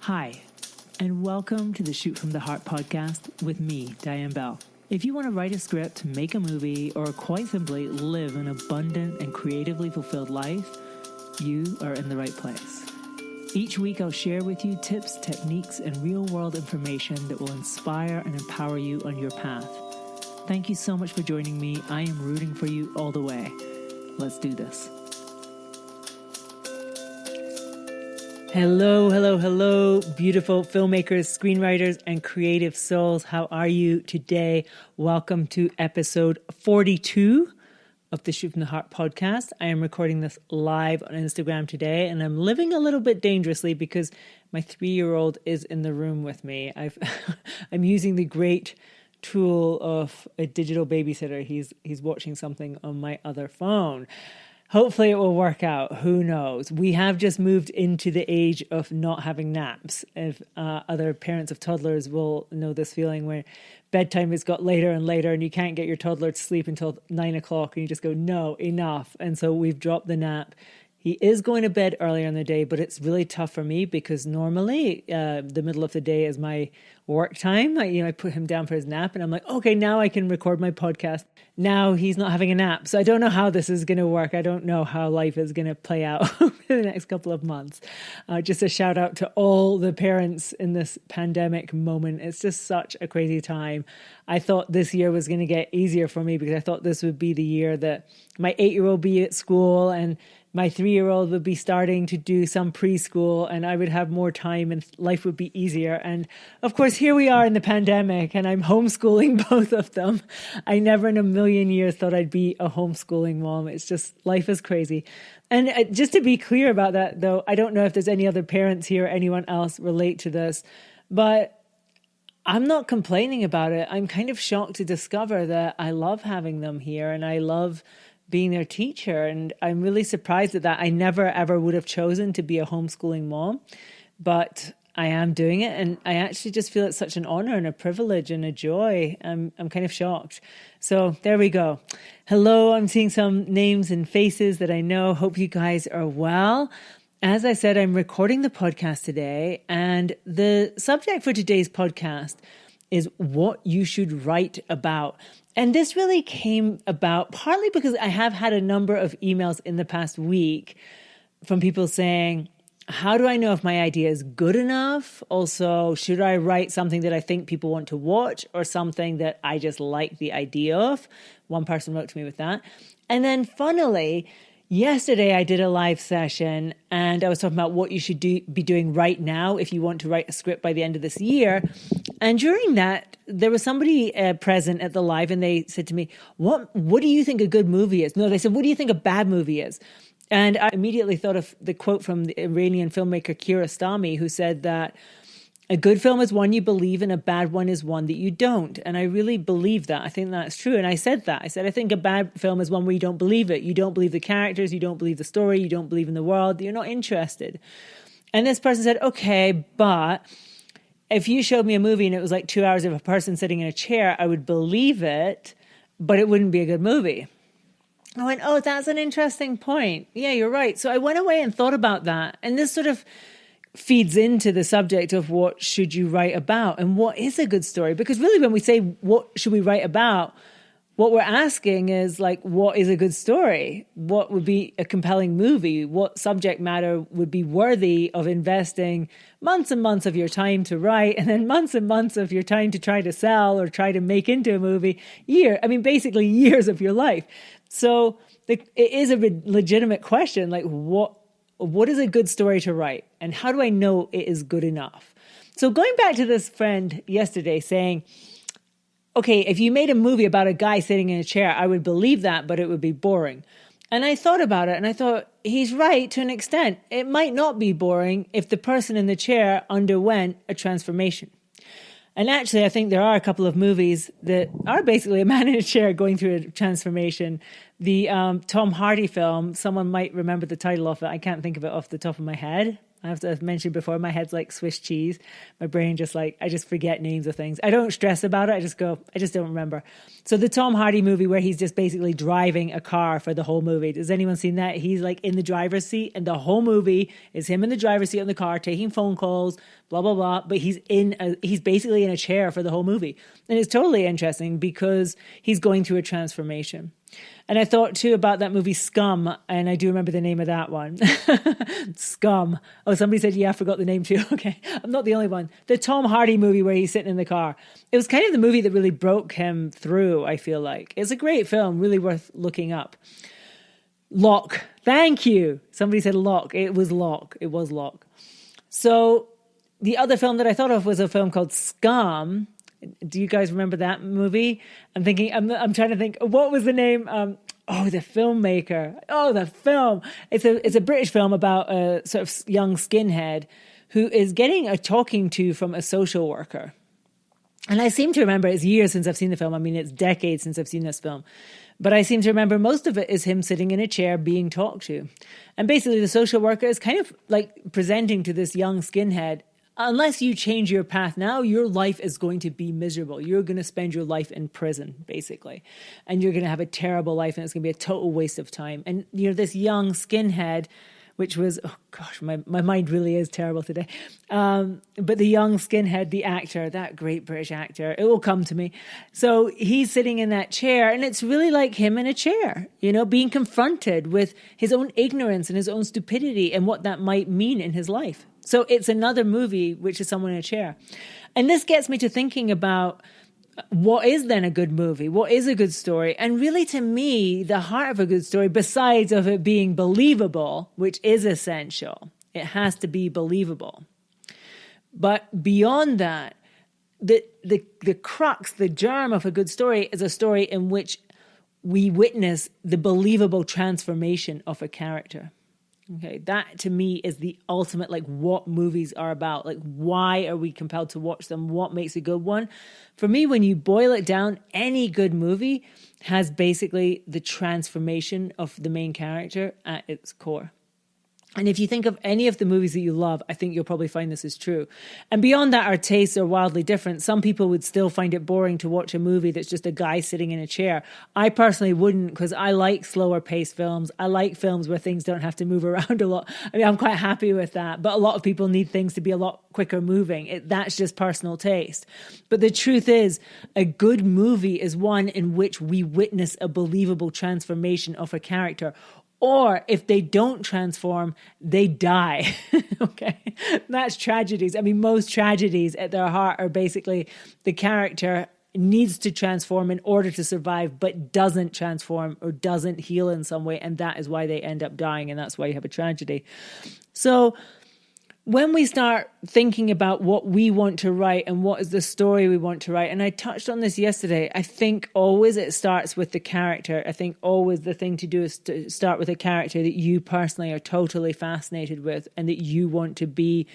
Hi, and welcome to the Shoot from the Heart podcast with me, Diane Bell. If you want to write a script, make a movie, or quite simply live an abundant and creatively fulfilled life, you are in the right place. Each week I'll share with you tips, techniques, and real-world information that will inspire and empower you on your path. Thank you so much for joining me. I am rooting for you all the way. Let's do this. Hello, beautiful filmmakers, screenwriters, and creative souls. How are you today? Welcome to episode 42 of the Shoot from the Heart podcast. I am recording this live on Instagram today, and I'm living a little bit dangerously because my 3-year-old is in the room with me. I'm using the great tool of a digital babysitter. He's watching something on my other phone. Hopefully it will work out. Who knows? We have just moved into the age of not having naps. If other parents of toddlers will know this feeling where bedtime has got later and later and you can't get your toddler to sleep until 9 o'clock and you just go, no, enough. And so we've dropped the nap. He is going to bed earlier in the day, but it's really tough for me because normally the middle of the day is my work time. I put him down for his nap and I'm like, okay, now I can record my podcast. Now he's not having a nap. So I don't know how this is going to work. I don't know how life is going to play out over the next couple of months. Just a shout out to all the parents in this pandemic moment. It's just such a crazy time. I thought this year was going to get easier for me because I thought this would be the year that my 8-year-old be at school and my 3-year-old would be starting to do some preschool and I would have more time and life would be easier. And of course, here we are in the pandemic and I'm homeschooling both of them. I never in a million years thought I'd be a homeschooling mom. It's just, life is crazy. And just to be clear about that though, I don't know if there's any other parents here or anyone else relate to this, but I'm not complaining about it. I'm kind of shocked to discover that I love having them here and I love being their teacher. And I'm really surprised at that. I never, ever would have chosen to be a homeschooling mom, but I am doing it. And I actually just feel it's such an honor and a privilege and a joy. I'm kind of shocked. So there we go. Hello, I'm seeing some names and faces that I know. Hope you guys are well. As I said, I'm recording the podcast today, and the subject for today's podcast is what you should write about. And this really came about partly because I have had a number of emails in the past week from people saying, how do I know if my idea is good enough? Also, should I write something that I think people want to watch or something that I just like the idea of? One person wrote to me with that. And then funnily, yesterday I did a live session and I was talking about what you should be doing right now if you want to write a script by the end of this year. And during that, there was somebody present at the live and they said to me, what do you think a good movie is? No, they said, what do you think a bad movie is? And I immediately thought of the quote from the Iranian filmmaker Kiarostami, who said that a good film is one you believe and a bad one is one that you don't. And I really believe that. I think that's true. And I said that. I said, I think a bad film is one where you don't believe it. You don't believe the characters. You don't believe the story. You don't believe in the world. You're not interested. And this person said, okay, but if you showed me a movie and it was like 2 hours of a person sitting in a chair, I would believe it, but it wouldn't be a good movie. I went, oh, that's an interesting point. Yeah, you're right. So I went away and thought about that. And this sort of feeds into the subject of what should you write about and what is a good story? Because really when we say what should we write about, what we're asking is like, what is a good story? What would be a compelling movie? What subject matter would be worthy of investing months and months of your time to write and then months and months of your time to try to sell or try to make into a movie? Basically years of your life. So it is a legitimate question, like what is a good story to write? And how do I know it is good enough? So going back to this friend yesterday saying, okay, if you made a movie about a guy sitting in a chair, I would believe that, but it would be boring. And I thought about it and I thought, he's right to an extent. It might not be boring if the person in the chair underwent a transformation. And actually, I think there are a couple of movies that are basically a man in a chair going through a transformation. The Tom Hardy film, someone might remember the title of it. I can't think of it off the top of my head. I've mentioned before, my head's like Swiss cheese. My brain just like, I just forget names of things. I don't stress about it. I just don't remember. So the Tom Hardy movie where he's just basically driving a car for the whole movie. Has anyone seen that? He's like in the driver's seat and the whole movie is him in the driver's seat of the car taking phone calls, blah, blah, blah. But he's basically in a chair for the whole movie. And it's totally interesting because he's going through a transformation. And I thought too about that movie Scum, and I do remember the name of that one. Scum. Oh, somebody said, yeah, I forgot the name too. Okay, I'm not the only one. The Tom Hardy movie where he's sitting in the car. It was kind of the movie that really broke him through, I feel like. It's a great film, really worth looking up. Locke. Thank you. Somebody said Locke. It was Locke. It was Locke. So the other film that I thought of was a film called Scum. Do you guys remember that movie? I'm trying to think, what was the name? The filmmaker. Oh, the film. It's a British film about a sort of young skinhead who is getting a talking to from a social worker. And I seem to remember, it's years since I've seen the film. I mean, it's decades since I've seen this film. But I seem to remember most of it is him sitting in a chair being talked to. And basically the social worker is kind of like presenting to this young skinhead, unless you change your path now, your life is going to be miserable. You're going to spend your life in prison, basically. And you're going to have a terrible life and it's going to be a total waste of time. And, this young skinhead, which was, oh gosh, my mind really is terrible today. But the young skinhead, the actor, that great British actor, it will come to me. So he's sitting in that chair and it's really like him in a chair, being confronted with his own ignorance and his own stupidity and what that might mean in his life. So it's another movie, which is someone in a chair. And this gets me to thinking about what is then a good movie? What is a good story? And really, to me, the heart of a good story, besides of it being believable, which is essential, it has to be believable. But beyond that, the crux, the germ of a good story is a story in which we witness the believable transformation of a character. Okay, that to me is the ultimate, like, what movies are about. Like, why are we compelled to watch them? What makes a good one? For me, when you boil it down, any good movie has basically the transformation of the main character at its core. And if you think of any of the movies that you love, I think you'll probably find this is true. And beyond that, our tastes are wildly different. Some people would still find it boring to watch a movie that's just a guy sitting in a chair. I personally wouldn't, because I like slower paced films. I like films where things don't have to move around a lot. I mean, I'm quite happy with that. But a lot of people need things to be a lot quicker moving. That's just personal taste. But the truth is, a good movie is one in which we witness a believable transformation of a character. Or if they don't transform, they die. Okay, that's tragedies. I mean, most tragedies at their heart are basically the character needs to transform in order to survive, but doesn't transform or doesn't heal in some way. And that is why they end up dying. And that's why you have a tragedy. So when we start thinking about what we want to write and what is the story we want to write, and I touched on this yesterday, I think always it starts with the character. I think always the thing to do is to start with a character that you personally are totally fascinated with and that you want to be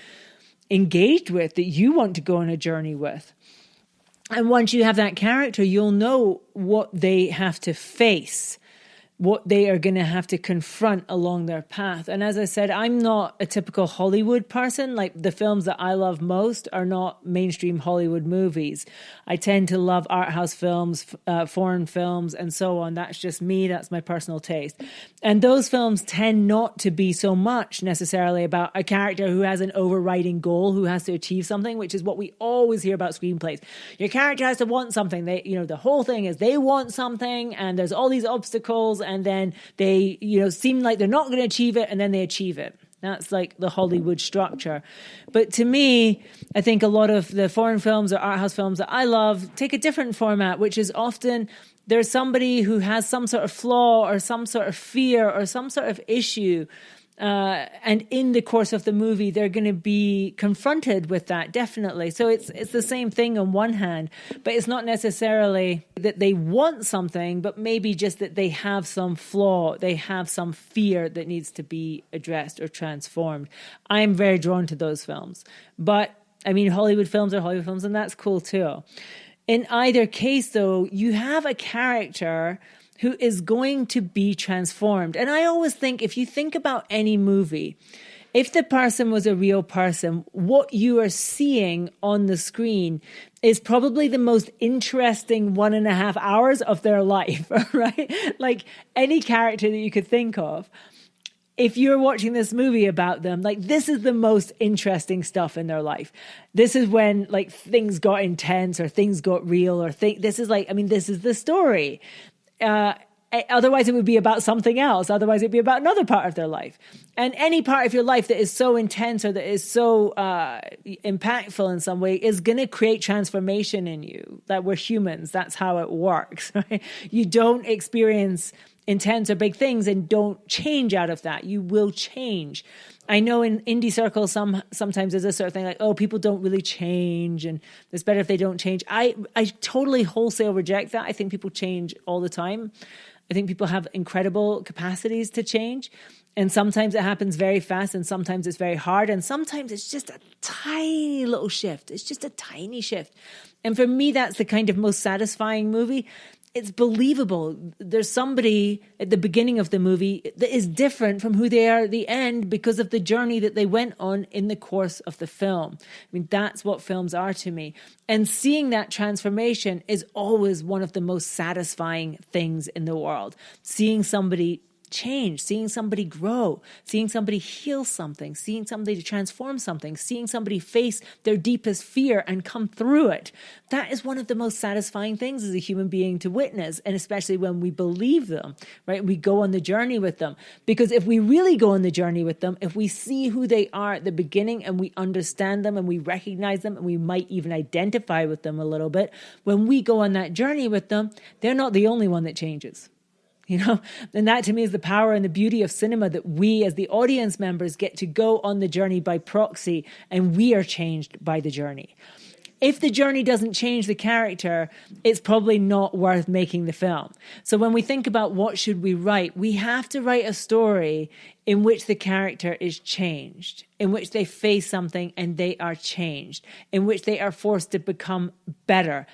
engaged with, that you want to go on a journey with. And once you have that character, you'll know what they have to face, what they are going to have to confront along their path. And as I said, I'm not a typical Hollywood person. Like, the films that I love most are not mainstream Hollywood movies. I tend to love art house films, foreign films, and so on. That's just me. That's my personal taste. And those films tend not to be so much necessarily about a character who has an overriding goal, who has to achieve something, which is what we always hear about screenplays. Your character has to want something. The whole thing is they want something, and there's all these obstacles, and then they, seem like they're not going to achieve it, and then they achieve it. That's like the Hollywood structure. But to me, I think a lot of the foreign films or art house films that I love take a different format, which is often there's somebody who has some sort of flaw or some sort of fear or some sort of issue. And in the course of the movie, they're going to be confronted with that, definitely. So it's the same thing on one hand, but it's not necessarily that they want something, but maybe just that they have some flaw, they have some fear that needs to be addressed or transformed. I'm very drawn to those films. But, I mean, Hollywood films are Hollywood films, and that's cool too. In either case, though, you have a character who is going to be transformed. And I always think, if you think about any movie, If the person was a real person, what you are seeing on the screen is probably the most interesting 1.5 hours of their life, right? Like any character that you could think of. If you're watching this movie about them, like this is the most interesting stuff in their life. This is when like things got intense or things got real or this is like, I mean, this is the story. Otherwise it would be about something else. Otherwise it'd be about another part of their life. And any part of your life that is so intense or that is so impactful in some way is going to create transformation in you. That we're humans. That's how it works. Right? You don't experience intense or big things and don't change out of that. You will change. I know in indie circles, sometimes there's a sort of thing like, oh, people don't really change and it's better if they don't change. I totally wholesale reject that. I think people change all the time. I think people have incredible capacities to change. And sometimes it happens very fast and sometimes it's very hard. And sometimes it's just a tiny little shift. It's just a tiny shift. And for me, that's the kind of most satisfying movie. It's believable. There's somebody at the beginning of the movie that is different from who they are at the end because of the journey that they went on in the course of the film. I mean, that's what films are to me. And seeing that transformation is always one of the most satisfying things in the world. Seeing somebody change, seeing somebody grow, seeing somebody heal something, seeing somebody transform something, seeing somebody face their deepest fear and come through it. That is one of the most satisfying things as a human being to witness, and especially when we believe them, right? We go on the journey with them. Because if we really go on the journey with them, if we see who they are at the beginning and we understand them and we recognize them and we might even identify with them a little bit, when we go on that journey with them, they're not the only one that changes. You know, and that to me is the power and the beauty of cinema, that we as the audience members get to go on the journey by proxy and we are changed by the journey. If the journey doesn't change the character, it's probably not worth making the film. So when we think about what should we write, we have to write a story in which the character is changed, in which they face something and they are changed, in which they are forced to become better,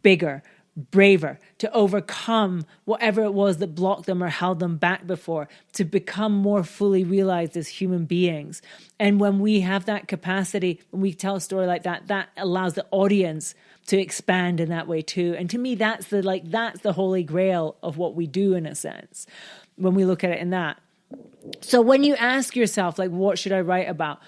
bigger, braver, to overcome whatever it was that blocked them or held them back before, to become more fully realized as human beings. And when we have that capacity, when we tell a story like that, that allows the audience to expand in that way too. And to me, that's the holy grail of what we do in a sense, when we look at it in that. So when you ask yourself, like, what should I write about?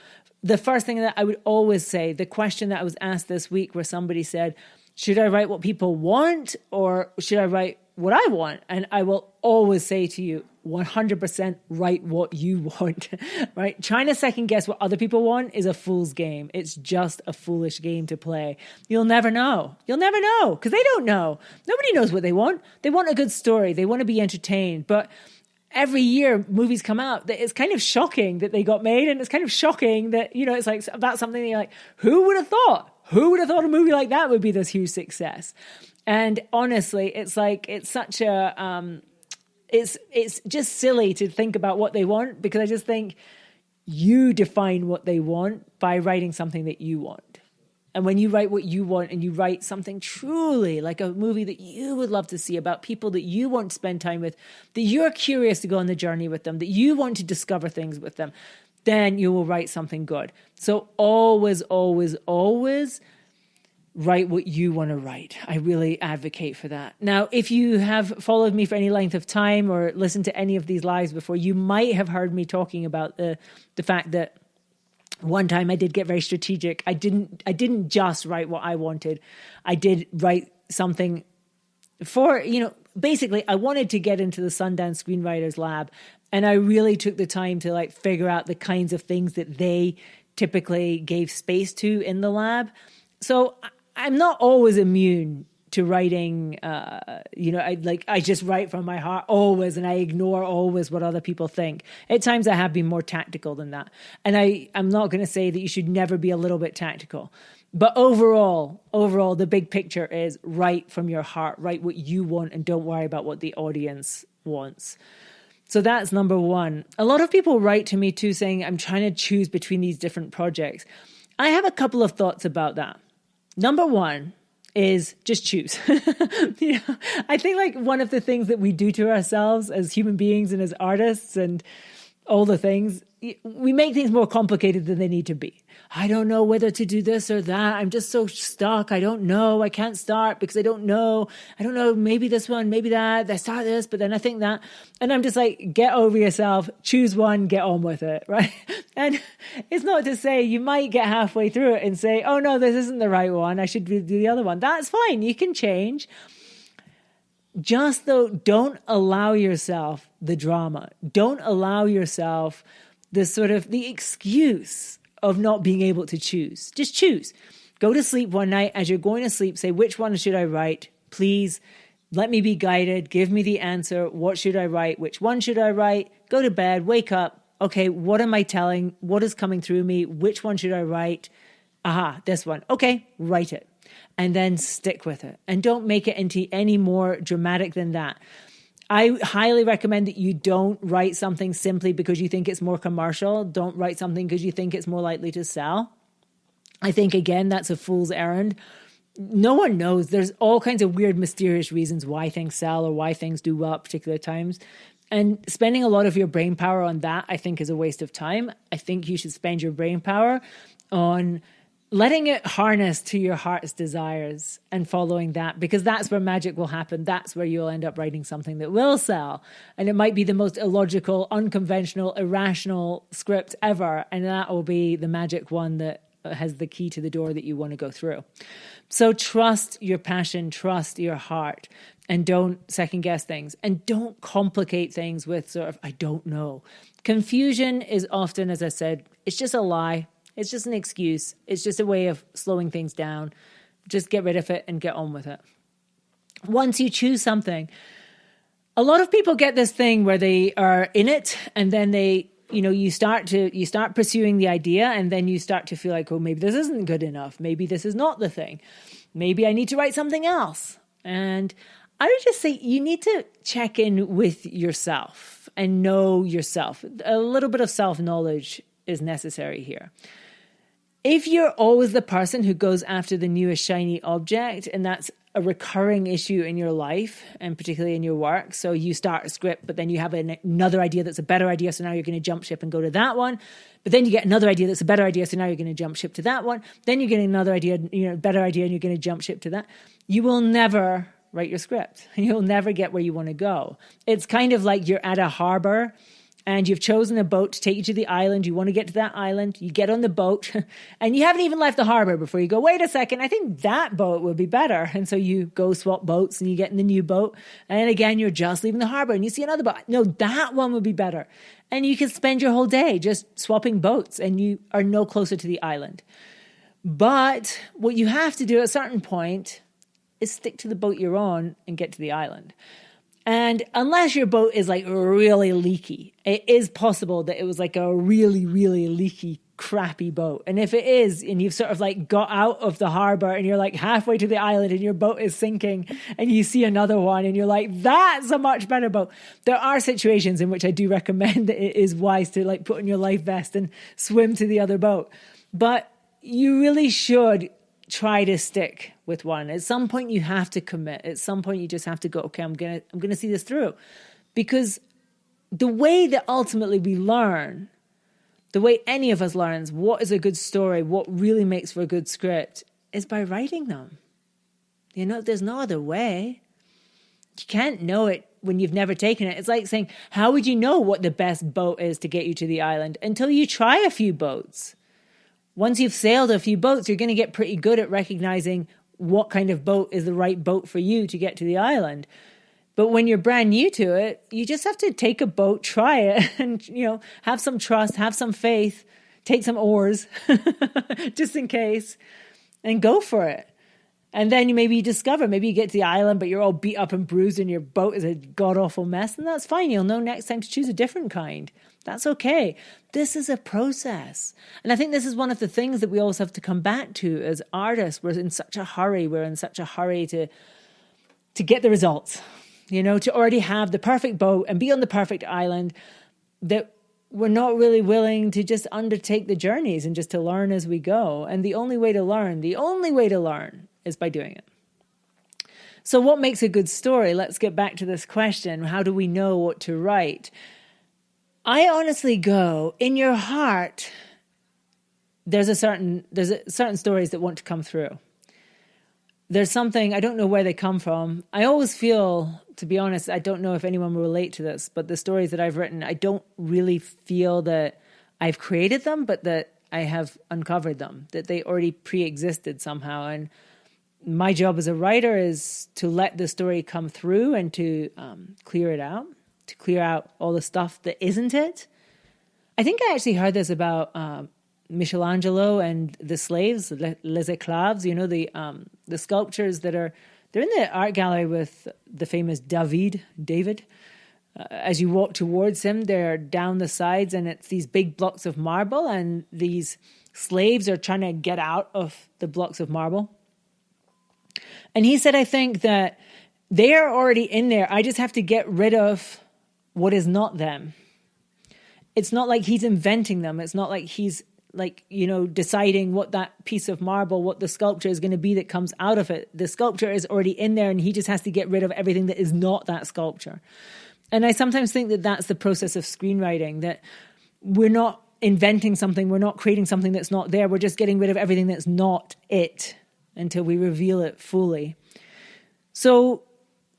The first thing that I would always say, the question that I was asked this week where somebody said, should I write what people want or should I write what I want? And I will always say to you, 100% write what you want, right? Trying to second guess what other people want is a fool's game. It's just a foolish game to play. You'll never know. You'll never know because they don't know. Nobody knows what they want. They want a good story. They want to be entertained. But every year movies come out that it's kind of shocking that they got made. And it's kind of shocking that, you know, it's like about something that you're like, who would have thought? Who would have thought a movie like that would be this huge success? And honestly, it's like, it's such a, it's just silly to think about what they want, because I just think you define what they want by writing something that you want. And when you write what you want and you write something truly like a movie that you would love to see about people that you want to spend time with, that you're curious to go on the journey with them, that you want to discover things with them, then you will write something good. So always, always, always write what you want to write. I really advocate for that. Now, if you have followed me for any length of time or listened to any of these lives before, you might have heard me talking about the fact that one time I did get very strategic. I didn't just write what I wanted. I did write something for, basically I wanted to get into the Sundance Screenwriters Lab. And I really took the time to like figure out the kinds of things that they typically gave space to in the lab. So I'm not always immune to writing, I just write from my heart always, and I ignore always what other people think. At times I have been more tactical than that. And I'm not going to say that you should never be a little bit tactical. But overall, the big picture is write from your heart, write what you want, and don't worry about what the audience wants. So that's number one. A lot of people write to me too saying, I'm trying to choose between these different projects. I have a couple of thoughts about that. Number one is just choose. I think like one of the things that we do to ourselves as human beings and as artists and all the things we make things more complicated than they need to be. I don't know whether to do this or that. I'm just so stuck. I don't know. I can't start because I don't know. I don't know. Maybe this one, maybe that. I start this, but then I think that. And I'm just like, get over yourself, choose one, get on with it, right? And it's not to say you might get halfway through it and say, oh no, this isn't the right one. I should do the other one. That's fine. You can change. Just though, don't allow yourself the drama. Don't allow yourself the excuse of not being able to choose. Just choose. Go to sleep one night. As you're going to sleep, say, which one should I write? Please let me be guided. Give me the answer. What should I write? Which one should I write? Go to bed, wake up. Okay, what am I telling? What is coming through me? Which one should I write? Aha, this one. Okay, write it. And then stick with it. And don't make it into any more dramatic than that. I highly recommend that you don't write something simply because you think it's more commercial. Don't write something because you think it's more likely to sell. I think, again, that's a fool's errand. No one knows. There's all kinds of weird, mysterious reasons why things sell or why things do well at particular times. And spending a lot of your brain power on that, I think, is a waste of time. I think you should spend your brain power on letting it harness to your heart's desires and following that, because that's where magic will happen. That's where you'll end up writing something that will sell. And it might be the most illogical, unconventional, irrational script ever. And that will be the magic one that has the key to the door that you want to go through. So trust your passion, trust your heart, and don't second guess things. And don't complicate things with sort of, I don't know. Confusion is often, as I said, it's just a lie. It's just an excuse. It's just a way of slowing things down. Just get rid of it and get on with it. Once you choose something, a lot of people get this thing where they are in it and then you start pursuing the idea and then you start to feel like, oh, maybe this isn't good enough. Maybe this is not the thing. Maybe I need to write something else. And I would just say you need to check in with yourself and know yourself. A little bit of self-knowledge is necessary here. If you're always the person who goes after the newest shiny object, and that's a recurring issue in your life and particularly in your work, so you start a script, but then you have another idea that's a better idea, so now you're going to jump ship and go to that one. But then you get another idea that's a better idea, so now you're going to jump ship to that one. Then you're getting another idea, better idea, and you're going to jump ship to that. You will never write your script. You'll never get where you want to go. It's kind of like you're at a harbor and you've chosen a boat to take you to the island. You want to get to that island. You get on the boat and you haven't even left the harbor before you go, wait a second, I think that boat would be better. And so you go swap boats and you get in the new boat. And again, you're just leaving the harbor and you see another boat. No, that one would be better. And you can spend your whole day just swapping boats and you are no closer to the island. But what you have to do at a certain point is stick to the boat you're on and get to the island. And unless your boat is like really leaky, it is possible that it was like a really, really leaky, crappy boat. And if it is, and you've sort of like got out of the harbor and you're like halfway to the island and your boat is sinking and you see another one and you're like, that's a much better boat. There are situations in which I do recommend that it is wise to like put on your life vest and swim to the other boat. But you really should try to stick with one. At some point you have to commit. At some point you just have to go, okay, I'm gonna see this through. Because the way that ultimately we learn, the way any of us learns what is a good story, what really makes for a good script, is by writing them. There's no other way. You can't know it when you've never taken it. It's like saying, how would you know what the best boat is to get you to the island? Until you try a few boats. Once you've sailed a few boats, you're going to get pretty good at recognizing what kind of boat is the right boat for you to get to the island. But when you're brand new to it, you just have to take a boat, try it, and, have some trust, have some faith, take some oars, just in case, and go for it. And then maybe you get to the island, but you're all beat up and bruised and your boat is a god-awful mess, and that's fine. You'll know next time to choose a different kind. That's okay. This is a process. And I think this is one of the things that we always have to come back to as artists. We're in such a hurry. We're in such a hurry to get the results, to already have the perfect boat and be on the perfect island, that we're not really willing to just undertake the journeys and just to learn as we go. And the only way to learn is by doing it. So what makes a good story? Let's get back to this question. How do we know what to write? I honestly go, in your heart, there's certain stories that want to come through. There's something, I don't know where they come from. I always feel, to be honest, I don't know if anyone will relate to this, but the stories that I've written, I don't really feel that I've created them, but that I have uncovered them, that they already pre-existed somehow. And my job as a writer is to let the story come through and to clear it out, to clear out all the stuff that isn't it. I think I actually heard this about Michelangelo and the slaves, les esclaves, you know, the sculptures they're in the art gallery with the famous David. As you walk towards him, they're down the sides and it's these big blocks of marble and these slaves are trying to get out of the blocks of marble. And he said, I think that they are already in there. I just have to get rid of what is not them. It's not like he's inventing them. It's not like he's deciding what that piece of marble, what the sculpture is going to be that comes out of it. The sculpture is already in there and he just has to get rid of everything that is not that sculpture. And I sometimes think that that's the process of screenwriting, that we're not inventing something, we're not creating something that's not there, we're just getting rid of everything that's not it until we reveal it fully. So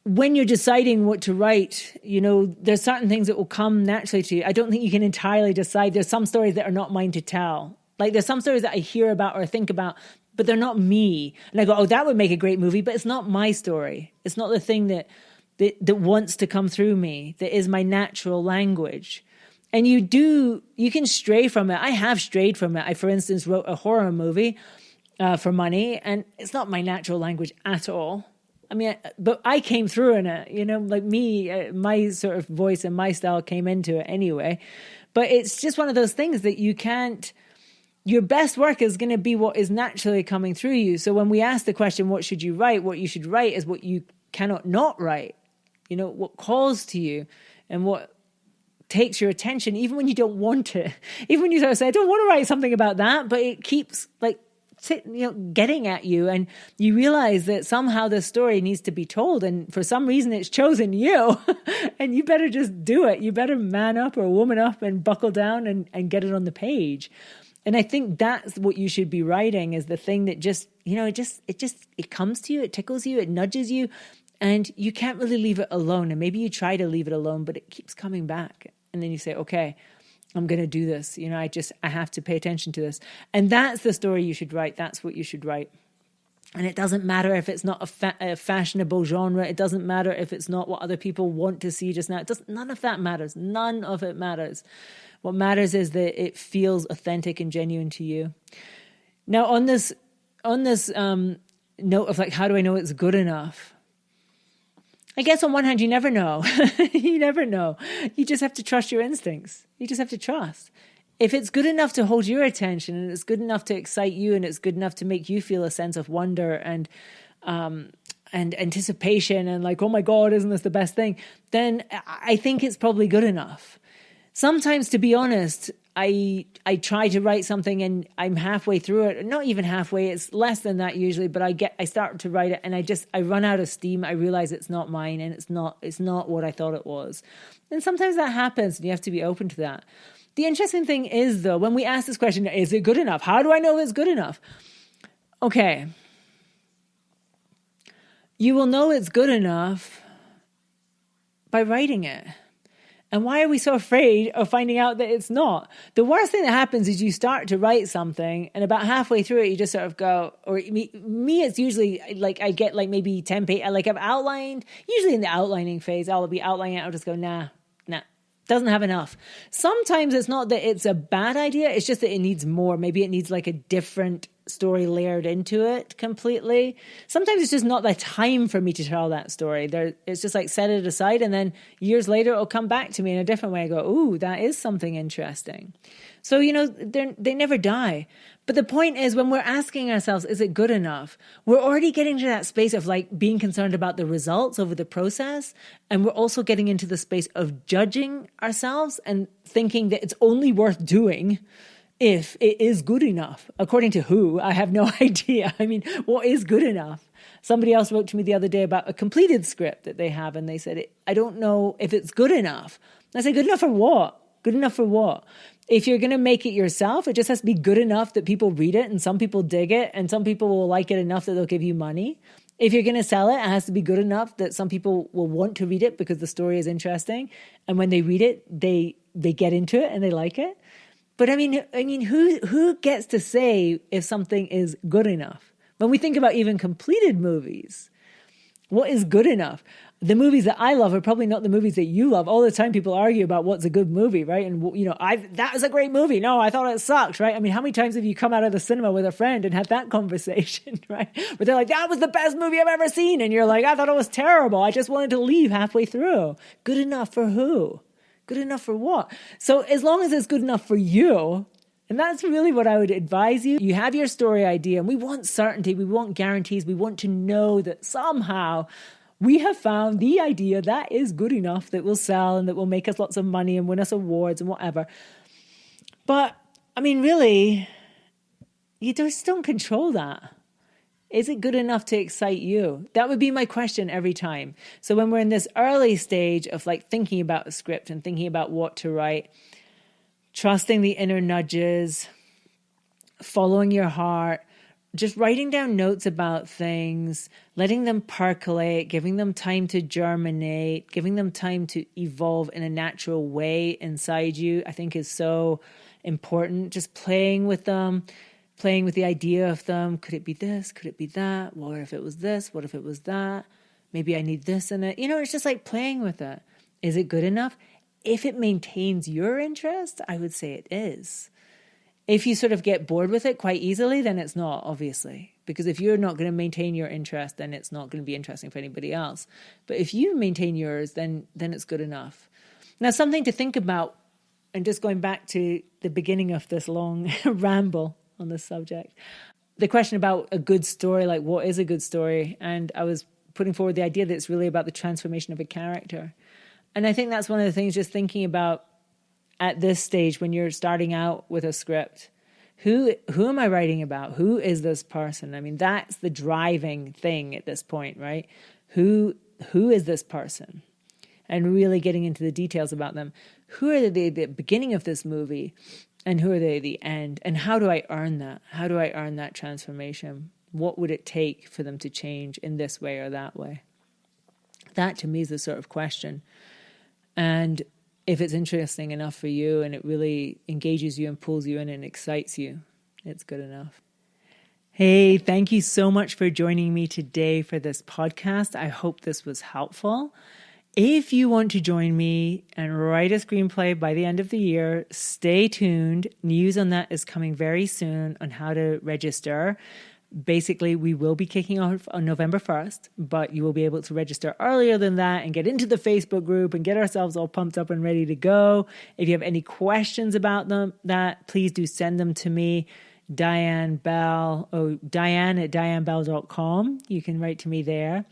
when you're deciding what to write, there's certain things that will come naturally to you. I don't think you can entirely decide. There's some stories that are not mine to tell. Like there's some stories that I hear about or think about, but they're not me. And I go, oh, that would make a great movie, but it's not my story. It's not the thing that wants to come through me, that is my natural language. And you can stray from it. I have strayed from it. I, for instance, wrote a horror movie for money, and it's not my natural language at all. I mean, but I came through in it, like me, my sort of voice and my style came into it anyway. But it's just one of those things that you can't, your best work is going to be what is naturally coming through you. So when we ask the question, what should you write? What you should write is what you cannot not write, what calls to you and what takes your attention, even when you don't want it. Even when you sort of say, I don't want to write something about that, but it keeps getting at you, and you realize that somehow the story needs to be told, and for some reason it's chosen you, and you better just do it. You better man up or woman up and buckle down and get it on the page. And I think that's what you should be writing, is the thing that just, it comes to you, it tickles you, it nudges you, and you can't really leave it alone. And maybe you try to leave it alone, but it keeps coming back. And then you say, okay, I'm going to do this. I have to pay attention to this. And that's the story you should write. That's what you should write. And it doesn't matter if it's not a fashionable genre. It doesn't matter if it's not what other people want to see just now. None of that matters. None of it matters. What matters is that it feels authentic and genuine to you. Now, on this note of how do I know it's good enough? I guess on one hand, you never know. You never know. You just have to trust your instincts. You just have to trust. If it's good enough to hold your attention, and it's good enough to excite you, and it's good enough to make you feel a sense of wonder and anticipation and oh my God, isn't this the best thing? Then I think it's probably good enough. Sometimes, to be honest, I try to write something and I'm halfway through it. Not even halfway, it's less than that usually, but I start to write it and I run out of steam. I realize it's not mine and it's not what I thought it was. And sometimes that happens and you have to be open to that. The interesting thing is, though, when we ask this question, is it good enough? How do I know it's good enough? Okay. You will know it's good enough by writing it. And why are we so afraid of finding out that it's not? The worst thing that happens is you start to write something and about halfway through it, you just sort of go, or me it's usually I get maybe 10 pages, I've outlined, usually in the outlining phase, I'll be outlining it, I'll just go, nah, doesn't have enough. Sometimes it's not that it's a bad idea, it's just that it needs more. Maybe it needs a different story layered into it completely. Sometimes it's just not the time for me to tell that story. It's just set it aside, and then years later it'll come back to me in a different way. I go, ooh, that is something interesting. So, they never die. But the point is, when we're asking ourselves, is it good enough? We're already getting to that space of being concerned about the results over the process. And we're also getting into the space of judging ourselves and thinking that it's only worth doing if it is good enough. According to who? I have no idea. I mean, what is good enough? Somebody else wrote to me the other day about a completed script that they have, and they said, I don't know if it's good enough. I said, good enough for what? Good enough for what? If you're going to make it yourself, it just has to be good enough that people read it, and some people dig it, and some people will like it enough that they'll give you money. If you're going to sell it, it has to be good enough that some people will want to read it because the story is interesting. And when they read it, they get into it and they like it. But I mean, who gets to say if something is good enough? When we think about even completed movies, what is good enough? The movies that I love are probably not the movies that you love. All the time people argue about what's a good movie, right? And, that was a great movie. No, I thought it sucked, right? I mean, how many times have you come out of the cinema with a friend and had that conversation, right? Where they're like, that was the best movie I've ever seen. And you're like, I thought it was terrible. I just wanted to leave halfway through. Good enough for who? Good enough for what? So as long as it's good enough for you, and that's really what I would advise you. You have your story idea, and we want certainty. We want guarantees. We want to know that somehow we have found the idea that is good enough, that will sell and that will make us lots of money and win us awards and whatever. But, I mean, really, you just don't control that. Is it good enough to excite you? That would be my question every time. So when we're in this early stage of like thinking about a script and thinking about what to write, trusting the inner nudges, following your heart, just writing down notes about things, letting them percolate, giving them time to germinate, giving them time to evolve in a natural way inside you, I think is so important. Just playing with them, playing with the idea of them. Could it be this? Could it be that? What if it was this? What if it was that? Maybe I need this in it. It's just like playing with it. Is it good enough? If it maintains your interest, I would say it is. If you sort of get bored with it quite easily, then it's not, obviously. Because if you're not going to maintain your interest, then it's not going to be interesting for anybody else. But if you maintain yours, then it's good enough. Now, something to think about, and just going back to the beginning of this long ramble on this subject, the question about a good story, like what is a good story? And I was putting forward the idea that it's really about the transformation of a character. And I think that's one of the things, just thinking about at this stage when you're starting out with a script, who am I writing about? Who is this person? I mean, that's the driving thing at this point, right? Who is this person? And really getting into the details about them. Who are they at the beginning of this movie? And who are they at the end? And how do I earn that? How do I earn that transformation? What would it take for them to change in this way or that way? That to me is the sort of question. And if it's interesting enough for you and it really engages you and pulls you in and excites you, it's good enough. Hey, thank you so much for joining me today for this podcast. I hope this was helpful. If you want to join me and write a screenplay by the end of the year, stay tuned. News on that is coming very soon on how to register. Basically, we will be kicking off on November 1st, but you will be able to register earlier than that and get into the Facebook group and get ourselves all pumped up and ready to go. If you have any questions about that, please do send them to me, Diane at dianebell.com. You can write to me there.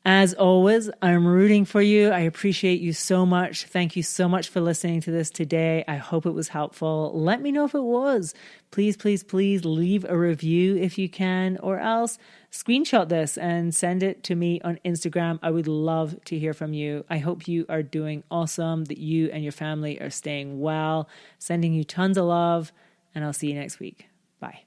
As always, I'm rooting for you. I appreciate you so much. Thank you so much for listening to this today. I hope it was helpful. Let me know if it was. Please, please, please leave a review if you can, or else screenshot this and send it to me on Instagram. I would love to hear from you. I hope you are doing awesome, that you and your family are staying well. Sending you tons of love, and I'll see you next week. Bye.